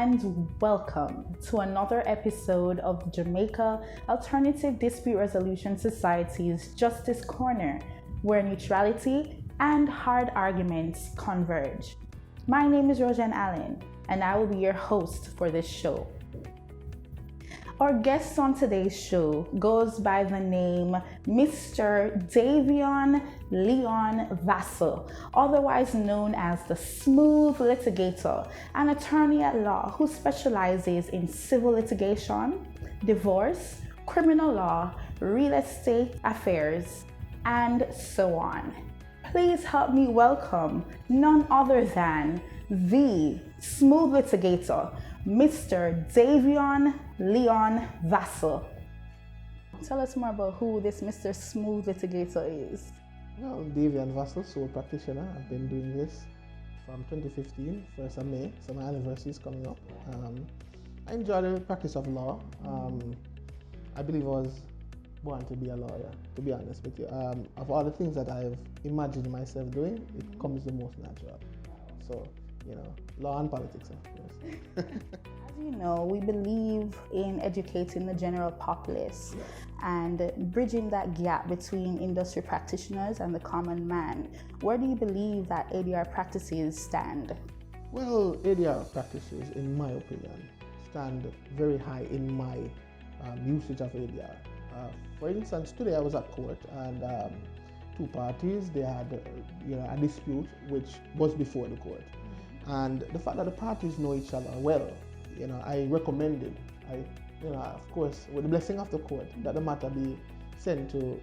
and welcome to another episode of Jamaica Alternative Dispute Resolution Society's Justice Corner, where neutrality and hard arguments converge. My name is Roseanne Allen, and I will be your host for this show. Our guest on today's show goes by the name Mr. Davion Leon Vassell, otherwise known as the Smooth Litigator, an attorney at law who specializes in civil litigation, divorce, criminal law, real estate affairs, and so on. Please help me welcome none other than the Smooth Litigator, Mr. Davion Leon Vassell. Tell us more about who this Mr. Smooth Litigator is. Well, Davion Vassell, sole practitioner. I've been doing this from 2015, 1st of May, so my anniversary is coming up. I enjoy the practice of law. I believe I was born to be a lawyer, to be honest with you. Of all the things that I've imagined myself doing, it comes the most natural. So, law and politics, of course. As you know, we believe in educating the general populace and bridging that gap between industry practitioners and the common man. Where do you believe that ADR practices stand? Well, ADR practices, in my opinion, stand very high in my usage of ADR. For instance, today I was at court and two parties, they had a dispute which was before the court. And the fact that the parties know each other well, I recommended, of course, with the blessing of the court, that the matter be sent to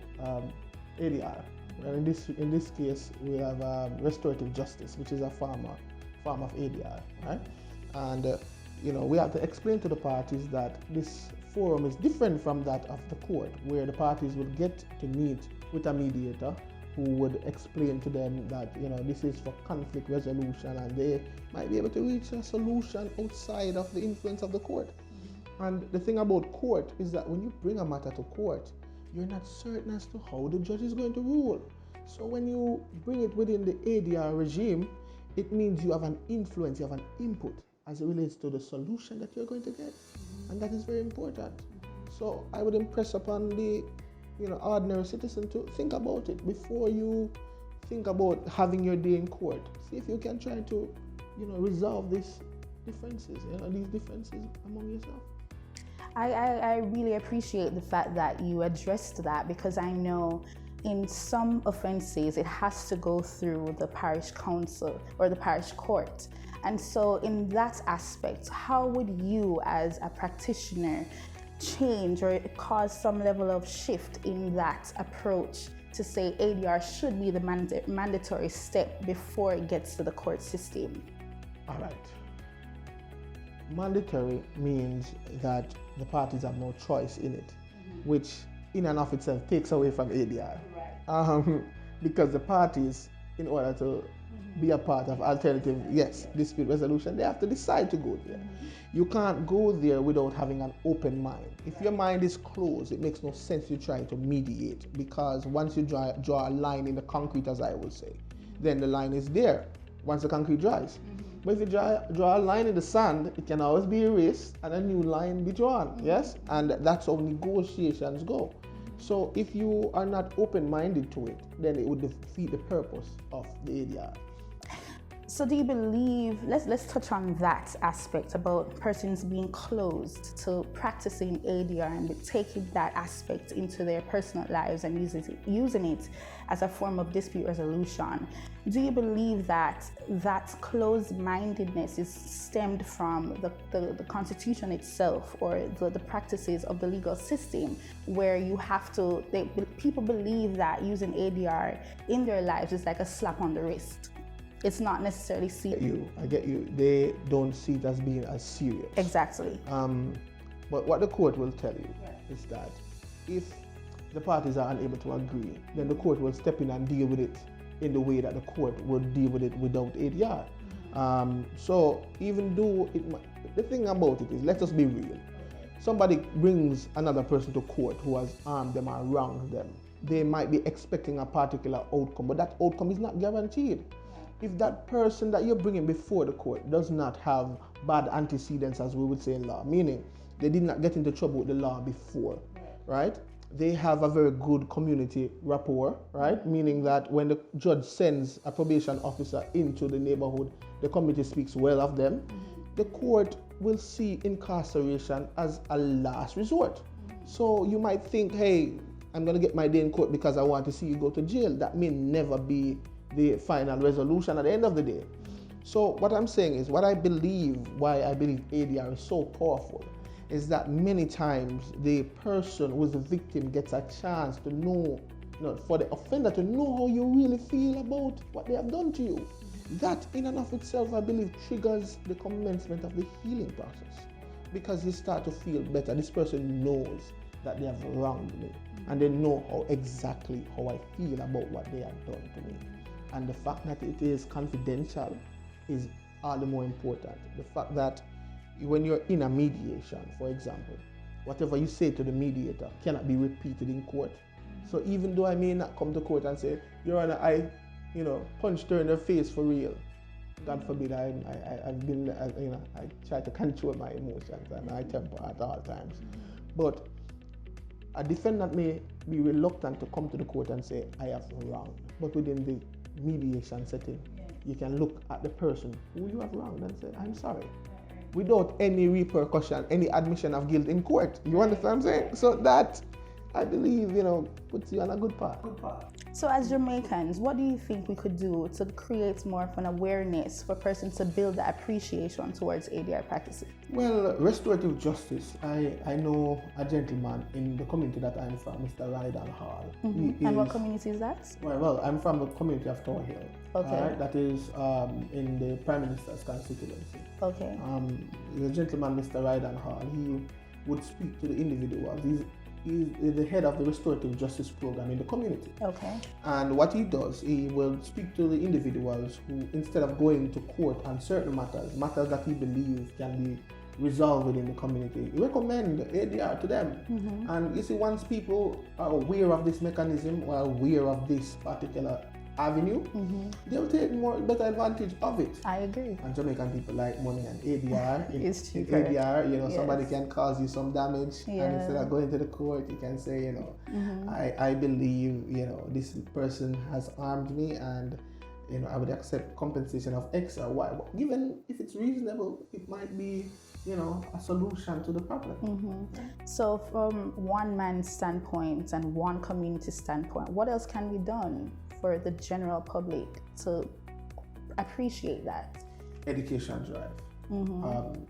ADR. And in this case, we have restorative justice, which is a form of ADR, right? And we have to explain to the parties that this forum is different from that of the court, where the parties would get to meet with a mediator who would explain to them that this is for conflict resolution and they might be able to reach a solution outside of the influence of the court. And the thing about court is that when you bring a matter to court, you're not certain as to how the judge is going to rule. So when you bring it within the ADR regime, it means you have an influence, you have an input as it relates to the solution that you're going to get. And that is very important. So I would impress upon the ordinary citizen to think about it before you think about having your day in court. See if you can try to, resolve these differences, among yourself. I really appreciate the fact that you addressed that, because I know in some offenses it has to go through the parish council or the parish court. And so in that aspect, how would you as a practitioner change or cause some level of shift in that approach to say ADR should be the mandatory step before it gets to the court system? All right. Mandatory means that the parties have no choice in it, which in and of itself takes away from ADR. Right. Because the parties, in order to be a part of alternative, dispute resolution, they have to decide to go there. You can't go there without having an open mind. If your mind is closed, it makes no sense you try to mediate, because once you draw a line in the concrete, as I would say, then the line is there once the concrete dries. But if you draw a line in the sand, it can always be erased and a new line be drawn, yes? And that's how negotiations go. So if you are not open-minded to it, then it would defeat the purpose of the ADR. So do you believe, let's touch on that aspect about persons being closed to practicing ADR and taking that aspect into their personal lives and using it as a form of dispute resolution. Do you believe that closed-mindedness is stemmed from the Constitution itself or the practices of the legal system, where people believe that using ADR in their lives is like a slap on the wrist? It's not necessarily serious. I get you. They don't see it as being as serious. Exactly. But what the court will tell you is that if the parties are unable to agree, then the court will step in and deal with it in the way that the court would deal with it without ADR. So even though the thing about it is, let us be real. Somebody brings another person to court who has harmed them or wronged them. They might be expecting a particular outcome, but that outcome is not guaranteed. if that person that you're bringing before the court does not have bad antecedents, as we would say in law, meaning they did not get into trouble with the law before, right? They have a very good community rapport, right? Meaning that when the judge sends a probation officer into the neighborhood, the community speaks well of them. The court will see incarceration as a last resort. So you might think, hey, I'm going to get my day in court because I want to see you go to jail. That may never be the final resolution at the end of the day. So what I'm saying is, why I believe ADR is so powerful is that many times the person who is the victim gets a chance to know, for the offender to know how you really feel about what they have done to you. That in and of itself, I believe, triggers the commencement of the healing process, because you start to feel better. This person knows that they have wronged me, and they know exactly how I feel about what they have done to me. And the fact that it is confidential is all the more important. The fact that when you're in a mediation, for example, whatever you say to the mediator cannot be repeated in court. So even though I may not come to court and say, Your Honor, I punched her in the face for real. God forbid, I try to control my emotions and my temper at all times. But a defendant may be reluctant to come to the court and say, I have wronged. But within the mediation setting, you can look at the person who you have wronged and say, I'm sorry, without any repercussion, any admission of guilt in court. You understand what I'm saying? So that, I believe, puts you on a good path. So as Jamaicans, what do you think we could do to create more of an awareness for persons to build that appreciation towards ADR practices? Well, restorative justice, I know a gentleman in the community that I'm from, Mr. Rydan Hall. And what community is that? Well, I'm from the community of Tower Hill. Okay. That is in the Prime Minister's constituency. Okay. The gentleman, Mr. Rydan Hall, he would speak to the individuals. He's the head of the restorative justice program in the community. Okay. And what he does, he will speak to the individuals who, instead of going to court on certain matters that he believes can be resolved within the community, he recommend ADR to them. And you see, once people are aware of this mechanism or aware of this particular avenue, they'll take better advantage of it. I agree. And Jamaican people like money, and ADR. It's in cheaper. ADR, Yes. Somebody can cause you some damage, and instead of going to the court, you can say, I believe, this person has harmed me, and I would accept compensation of X or Y. Given if it's reasonable, it might be, a solution to the problem. So from one man's standpoint and one community standpoint, what else can be done for the general public to appreciate that? Education drive.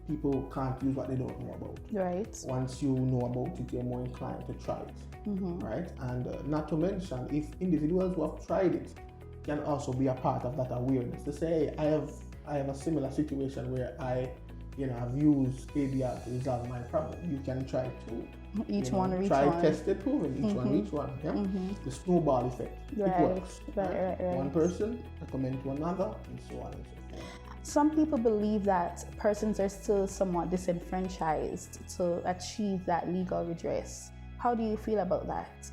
People can't use what they don't know about. Right. Once you know about it, you're more inclined to try it. Right? And not to mention, if individuals who have tried it can also be a part of that awareness to say, hey, I have a similar situation where I have used ADR to resolve my problem. You can try too. Each one reach try, one. Test it, proven. Each one reach one. Yeah. The snowball effect. Right. It works. Right. One person recommend to another, and so on and so forth. Some people believe that persons are still somewhat disenfranchised to achieve that legal redress. How do you feel about that?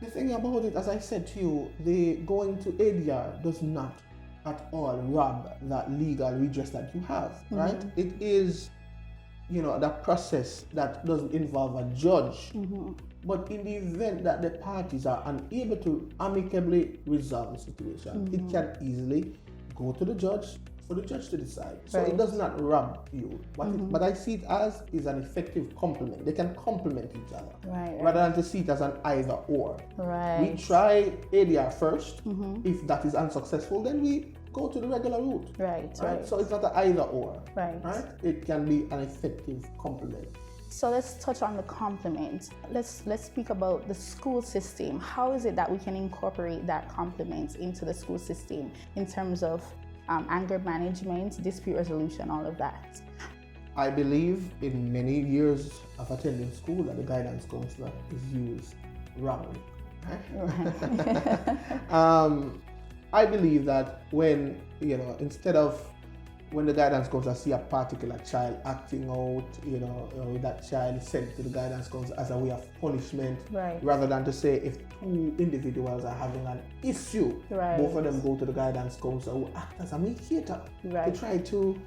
The thing about it, as I said to you, the going to ADR does not at all rob that legal redress that you have, right? It is, that process that doesn't involve a judge. But in the event that the parties are unable to amicably resolve the situation, it can easily go to the judge for the judge to decide. So it does not rob you. But I see it as is an effective complement. They can complement each other. Rather than to see it as an either or. We try ADR first. If that is unsuccessful, then we go to the regular route. Right. So it's not an either or. Right. It can be an effective complement. So let's touch on the complement. Let's speak about the school system. How is it that we can incorporate that complement into the school system in terms of anger management, dispute resolution, all of that? I believe in many years of attending school that the guidance counselor is used wrongly. I believe that when, instead of when the guidance counselor see a particular child acting out, that child is sent to the guidance counselor as a way of punishment, right, rather than to say if two individuals are having an issue, right, both of them go to the guidance counselor who act as a mediator, right, to try to,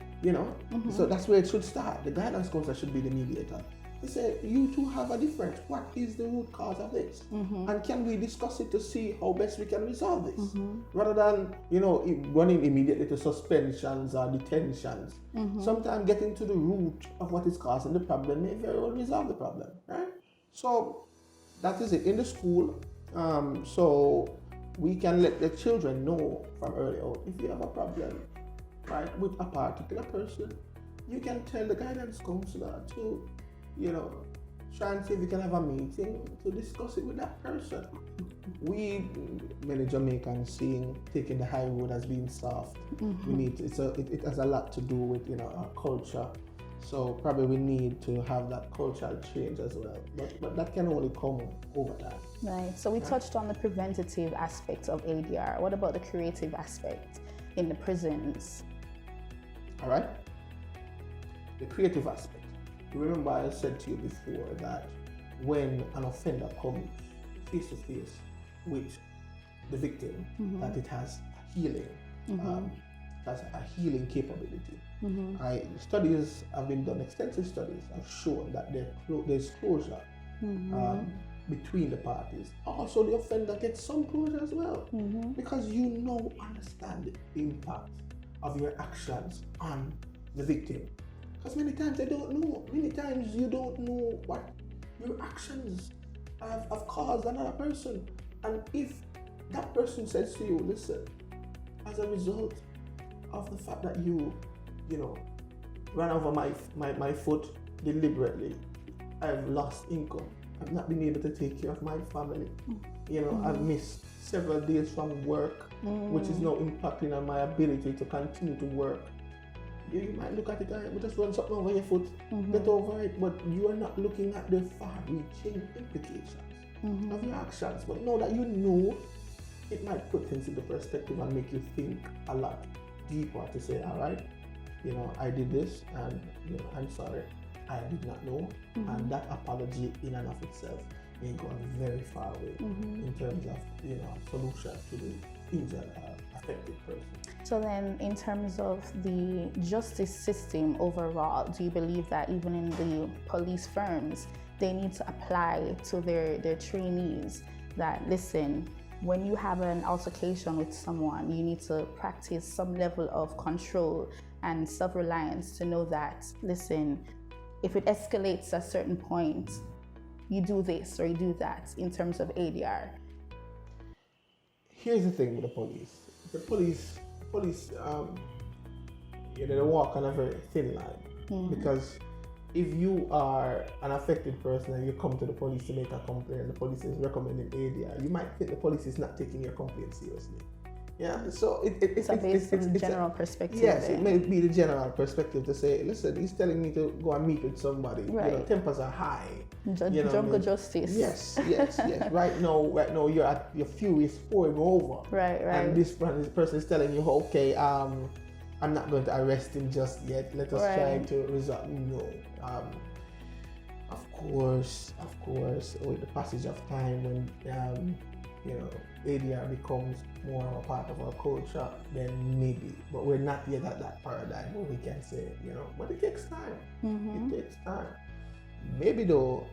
so that's where it should start. The guidance counselor should be the mediator. They say, you two have a difference. What is the root cause of this? And can we discuss it to see how best we can resolve this? Rather than, running immediately to suspensions or detentions. Sometimes getting to the root of what is causing the problem may very well resolve the problem, right? So that is it in the school. So we can let the children know from early on, if you have a problem, right, with a particular person, you can tell the guidance counselor to, try and see if you can have a meeting to discuss it with that person. We, many Jamaicans, seeing taking the high road as being soft. We need it has a lot to do with our culture. So probably we need to have that cultural change as well. But that can only come over time. Right. So we touched on the preventative aspect of ADR. What about the curative aspect in the prisons? All right. The creative aspect. Remember I said to you before that when an offender comes face to face with the victim, that it has healing, has a healing capability. Studies have been done, extensive studies have shown that there's closure between the parties. Also, the offender gets some closure as well, because understand the impact of your actions on the victim. Because many times they don't know. Many times you don't know what your actions have caused another person. And if that person says to you, listen, as a result of the fact that you ran over my foot deliberately, I've lost income. I've not been able to take care of my family. I've missed several days from work, which is now impacting on my ability to continue to work. You might look at it and just run something over your foot, get over it, but you are not looking at the far-reaching implications of your actions. But now that it might put things into perspective and make you think a lot deeper to say, all right, I did this and I'm sorry, I did not know. And that apology in and of itself may go a very far way in terms of solution to the injured affected person. So then, in terms of the justice system overall, do you believe that even in the police firms, they need to apply to their trainees that, listen, when you have an altercation with someone, you need to practice some level of control and self-reliance to know that, listen, if it escalates at a certain point, you do this or you do that in terms of ADR? Here's the thing with the police. The police, they walk on a very thin line, because if you are an affected person and you come to the police to make a complaint and the police is recommending ADR, you might think the police is not taking your complaint seriously. Yeah, so it's the general perspective. Yes, it may be the general perspective to say, listen, he's telling me to go and meet with somebody. Right. Tempers are high. Jungle justice. Yes. Right now you're at your fury is pouring over. Right. And this person is telling you, okay, I'm not going to arrest him just yet. Let us try to resolve. No. Of course, with the passage of time, when ADR becomes more of a part of our culture, then maybe. But we're not yet at that paradigm where we can say, but it takes time. It takes time. Maybe though,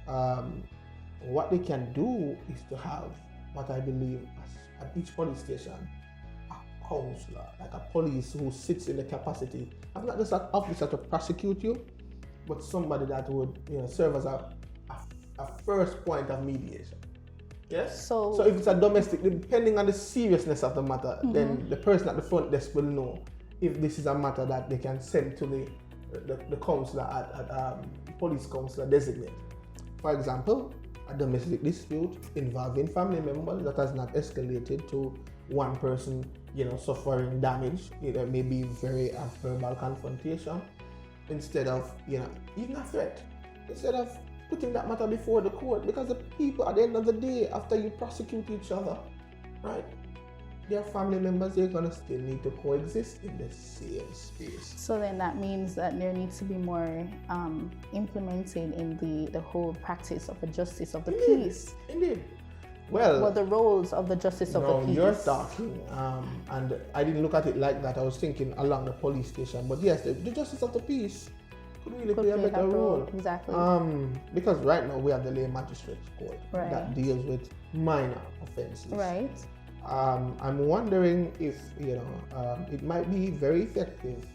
what they can do is to have what I believe at each police station, a counselor, like a police who sits in the capacity of not just an officer to prosecute you, but somebody that would serve as a first point of mediation. Yes. So if it's a domestic, depending on the seriousness of the matter, then the person at the front desk will know if this is a matter that they can send to the counselor at police counselor designate. For example, a domestic dispute involving family members that has not escalated to one person, suffering damage. It may be very verbal confrontation instead of even a threat. Instead of putting that matter before the court, because the people at the end of the day, after you prosecute each other, right, their family members, they're going to still need to coexist in the same space. So then that means that there needs to be more implemented in the whole practice of the justice of the peace. Indeed. Well, the roles of the justice of the peace. You're talking, and I didn't look at it like that. I was thinking along the police station. But yes, the justice of the peace could really play a better role. Exactly. Because right now we have the lay magistrates court that deals with minor offences. Right. I'm wondering if it might be very effective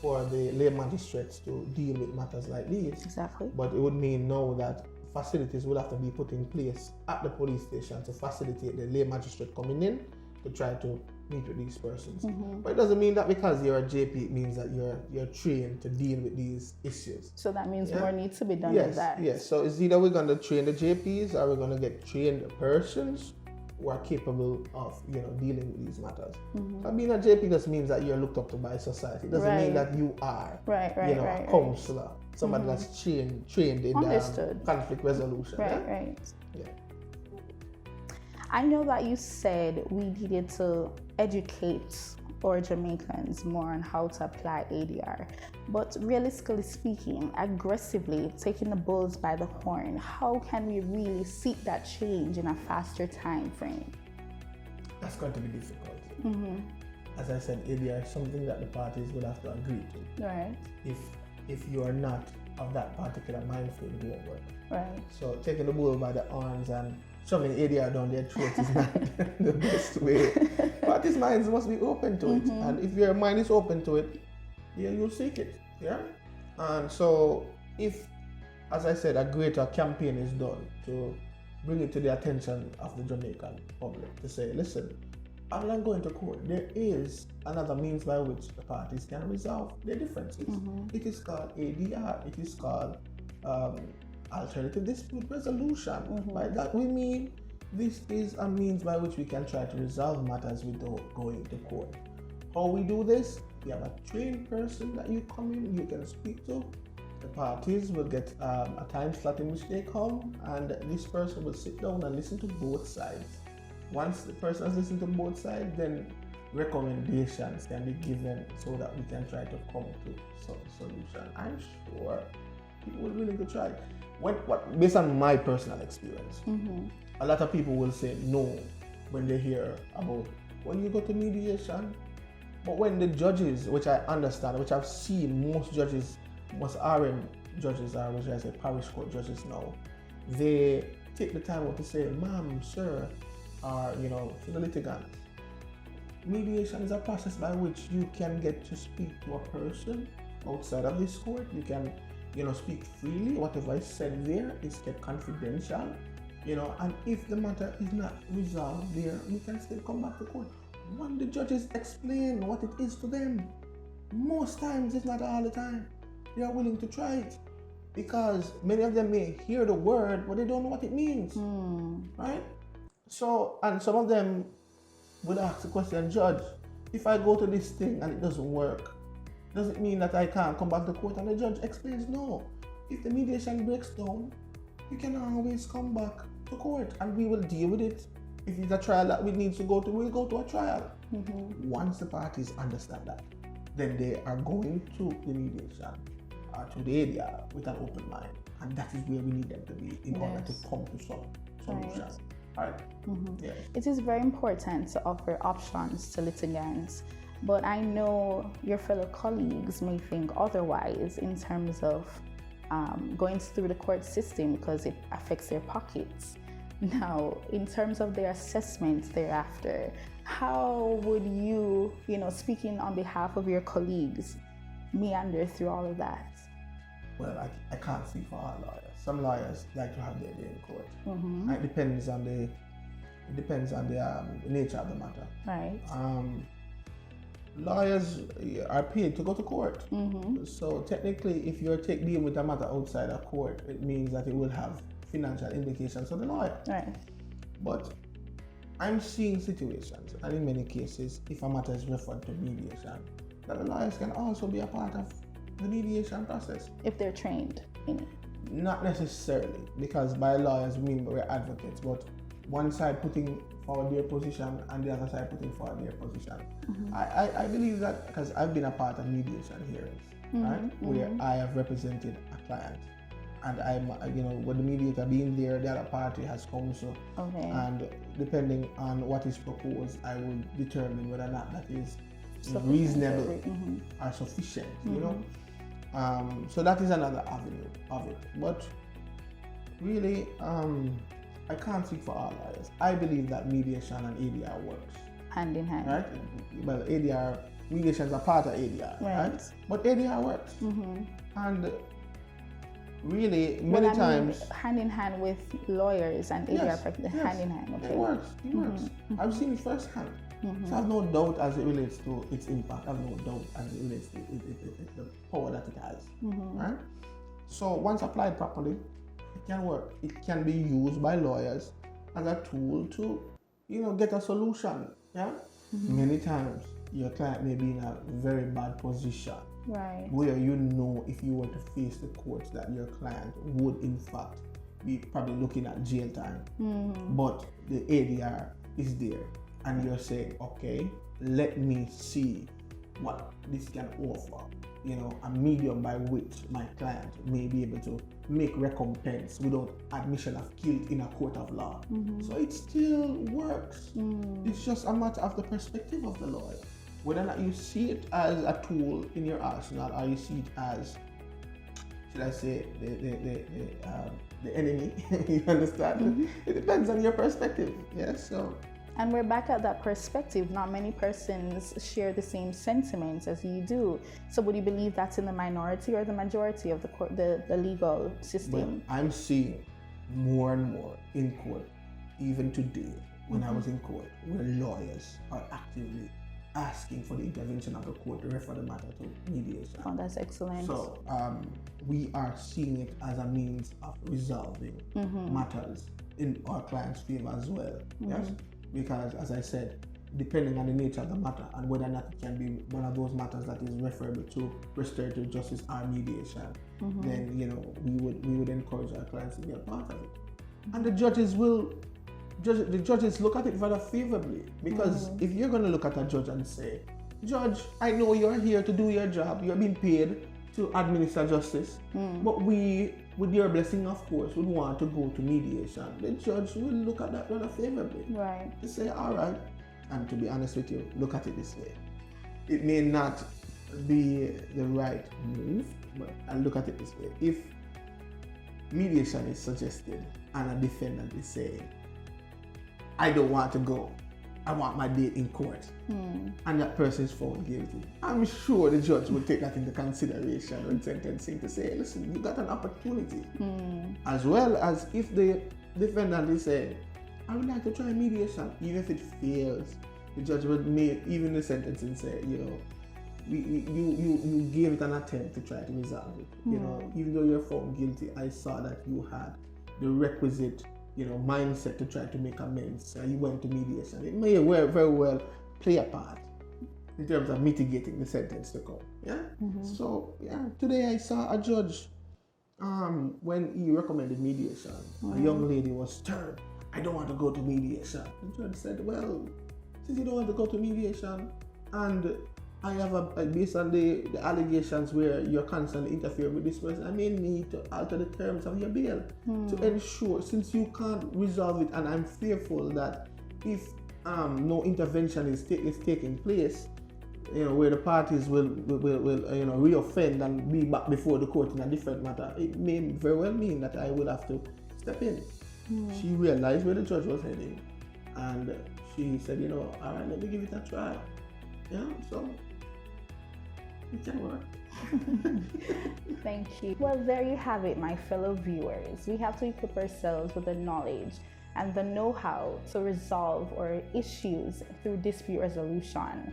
for the lay magistrates to deal with matters like these. Exactly. But it would mean now that facilities will have to be put in place at the police station to facilitate the lay magistrate coming in to try to meet with these persons. But it doesn't mean that because you're a JP, it means that you're trained to deal with these issues. So that means more needs to be done with that. Yes. So it's either we're going to train the JPs or we're going to get trained persons who are capable of dealing with these matters. So being a JP just means that you're looked up to by society. It doesn't mean that you are a counselor, somebody that's trained in conflict resolution. Right. I know that you said we needed to educate our Jamaicans more on how to apply ADR, but realistically speaking, aggressively taking the bulls by the horn, how can we really seek that change in a faster time frame? That's going to be difficult. As I said, ADR is something that the parties will have to agree to. Right. If you are not of that particular mind frame, it won't work. Right. So taking the bull by the horns and shoving ADR down their throats is not the best way. Parties' minds must be open to it, and if your mind is open to it, you'll seek it. Yeah. And so, if, as I said, a greater campaign is done to bring it to the attention of the Jamaican public to say, listen, other than going to court, there is another means by which the parties can resolve their differences. It is called ADR. It is called alternative dispute resolution. By that we mean this is a means by which we can try to resolve matters without going to court. How we do this? We have a trained person that you come in, you can speak to. The parties will get a time slot in which they come, and this person will sit down and listen to both sides. Once the person has listened to both sides, then recommendations can be given so that we can try to come to some solution. I'm sure people will be willing to try. Based on my personal experience, a lot of people will say no when they hear about when you go to mediation. But when the judges, which I understand, which I've seen most judges, most RM judges are, which I say parish court judges now, they take the time out to say, ma'am, sir, or to the litigant. Mediation is a process by which you can get to speak to a person outside of this court. You can speak freely. Whatever is said there is kept confidential, and if the matter is not resolved there, we can still come back to court. When the judges explain what it is to them, most times, if not all the time, they are willing to try it, because many of them may hear the word, but they don't know what it means, right? So, and some of them would ask the question, Judge, if I go to this thing and it doesn't work, does it mean that I can't come back to court? And the judge explains, no. If the mediation breaks down, you can always come back to court and we will deal with it. If it's a trial that we need to go to, we'll go to a trial. Once the parties understand that, then they are going to the mediation or to the ADR with an open mind. And that is where we need them to be in order to come to some solution. All right. Yes. It is very important to offer options to litigants. But I know your fellow colleagues may think otherwise in terms of going through the court system because it affects their pockets. Now, in terms of their assessments thereafter, how would you, speaking on behalf of your colleagues, meander through all of that? Well, I can't speak for all lawyers. Some lawyers like to have their day in court. It depends on the nature of the matter. Right. Lawyers are paid to go to court. So technically, if you're dealing with a matter outside a court, it means that it will have financial implications for the lawyer. Right. But I'm seeing situations, and in many cases, if a matter is referred to mediation, that the lawyers can also be a part of the mediation process. If they're trained in it. Not necessarily, because by lawyers we mean we're advocates, but one side putting forward their position and the other side putting forward their position. I believe that because I've been a part of mediation hearings, right, where I have represented a client, and I'm, with the mediator being there, the other party has counsel, and depending on what is proposed, I will determine whether or not that is reasonable or sufficient, so that is another avenue of it. But really, I can't speak for all lawyers. I believe that mediation and ADR works hand in hand. Right? Well, ADR, mediation is a part of ADR, right? But ADR works. And really, many times... hand in hand with lawyers and ADR practices, hand in hand. It works. I've seen it firsthand. So I have no doubt as it relates to its impact. I have no doubt as it relates to the power that it has, right? So once applied properly, it can work. It can be used by lawyers as a tool to, get a solution. Yeah. Many times your client may be in a very bad position, right? Where if you were to face the courts, that your client would in fact be probably looking at jail time. But the ADR is there, and you're saying, okay, let me see what this can offer. A medium by which my client may be able to make recompense without admission of guilt in a court of law. So it still works. It's just a matter of the perspective of the lawyer. Whether or not you see it as a tool in your arsenal, or you see it as, should I say, the enemy. You understand? It depends on your perspective. Yes. So. And we're back at that perspective. Not many persons share the same sentiments as you do. So would you believe that's in the minority or the majority of the court, the legal system? Well, I'm seeing more and more in court, even today, when I was in court, where lawyers are actively asking for the intervention of the court to refer the matter to mediation. Oh, that's excellent. So we are seeing it as a means of resolving matters in our client's favor as well. Yes. Because, as I said, depending on the nature of the matter and whether or not it can be one of those matters that is referable to restorative justice or mediation, then we would encourage our clients to be a part of it. And the judges look at it rather favorably, because if you're going to look at a judge and say, Judge, I know you're here to do your job, you're being paid to administer justice, but we, with your blessing, of course, would want to go to mediation. The judge will look at that rather favorably. Right. To say, all right, and to be honest with you, look at it this way. It may not be the right move, but I look at it this way. If mediation is suggested and a defendant is saying, I don't want to go, I want my date in court, and that person is found guilty, I'm sure the judge will take that into consideration when sentencing to say, listen, you got an opportunity. As well as if the defendant is saying, I would like to try mediation, even if it fails, the judge would make even the sentencing say, you gave it an attempt to try to resolve it. Even though you're found guilty, I saw that you had the requisite mindset to try to make amends. You went to mediation. It may very well play a part in terms of mitigating the sentence to come. Yeah. So today I saw a judge when he recommended mediation. A young lady was stern. I don't want to go to mediation. The judge said, well, since you don't want to go to mediation, and I have based on the allegations where you're constantly interfering with this person, I may need to alter the terms of your bail to ensure, since you can't resolve it, and I'm fearful that if no intervention is taking place, where the parties will reoffend and be back before the court in a different matter, it may very well mean that I will have to step in. She realized where the judge was heading, and she said, all right, let me give it a try. Yeah, so it can work. Thank you. Well, there you have it, my fellow viewers. We have to equip ourselves with the knowledge and the know-how to resolve our issues through dispute resolution.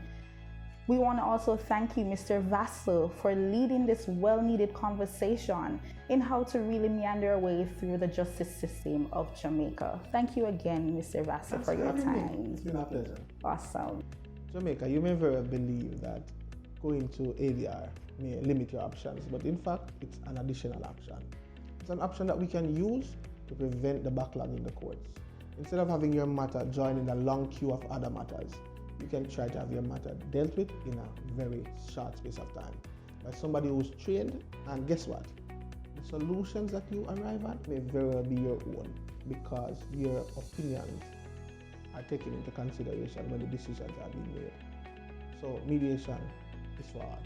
We want to also thank you, Mr. Vassell, for leading this well-needed conversation in how to really meander our way through the justice system of Jamaica. Thank you again, Mr. Vassell, for your time. It's been a pleasure. Awesome. Jamaica, you may very well believe that going to ADR may limit your options, but in fact, it's an additional option. It's an option that we can use to prevent the backlog in the courts. Instead of having your matter join in a long queue of other matters, you can try to have your matter dealt with in a very short space of time by somebody who's trained. And guess what? The solutions that you arrive at may very well be your own, because your opinions are taken into consideration when the decisions are being made. So mediation is for all.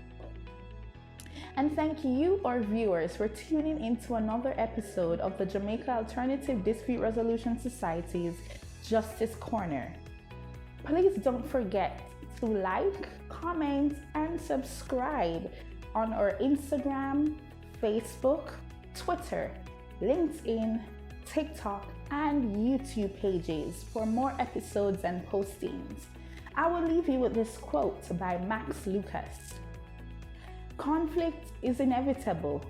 And thank you, our viewers, for tuning into another episode of the Jamaica Alternative Dispute Resolution Society's Justice Corner. Please don't forget to like, comment, and subscribe on our Instagram, Facebook, Twitter, LinkedIn, TikTok, and YouTube pages for more episodes and postings. I will leave you with this quote by Max Lucas. Conflict is inevitable,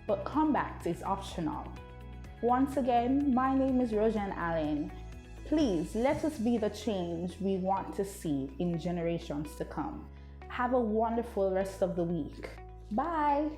but combat is optional. Once again, my name is Rojan Allen. Please let us be the change we want to see in generations to come. Have a wonderful rest of the week. Bye.